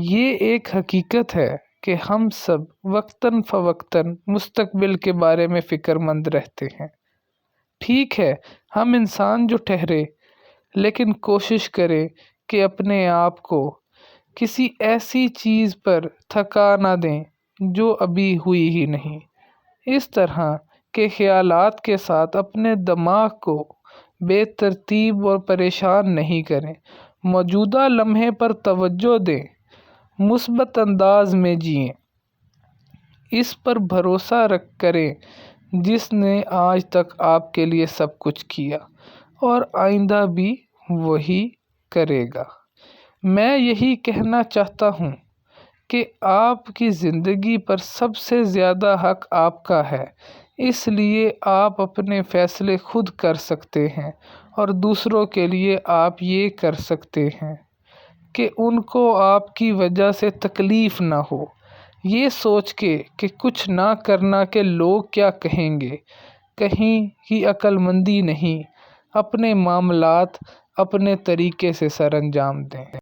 یہ ایک حقیقت ہے کہ ہم سب وقتاً فوقتاً مستقبل کے بارے میں فکر مند رہتے ہیں۔ ٹھیک ہے، ہم انسان جو ٹھہرے، لیکن کوشش کریں کہ اپنے آپ کو کسی ایسی چیز پر تھکا نہ دیں جو ابھی ہوئی ہی نہیں۔ اس طرح کے خیالات کے ساتھ اپنے دماغ کو بے ترتیب اور پریشان نہیں کریں۔ موجودہ لمحے پر توجہ دیں، مثبت انداز میں جئیں، اس پر بھروسہ کریں جس نے آج تک آپ کے لیے سب کچھ کیا اور آئندہ بھی وہی کرے گا۔ میں یہی کہنا چاہتا ہوں کہ آپ کی زندگی پر سب سے زیادہ حق آپ کا ہے، اس لیے آپ اپنے فیصلے خود کر سکتے ہیں اور دوسروں کے لیے آپ یہ کر سکتے ہیں کہ ان کو آپ کی وجہ سے تکلیف نہ ہو۔ یہ سوچ کے کہ کچھ نہ کرنا کہ لوگ کیا کہیں گے، کہیں کی عقل مندی نہیں۔ اپنے معاملات اپنے طریقے سے سر انجام دیں۔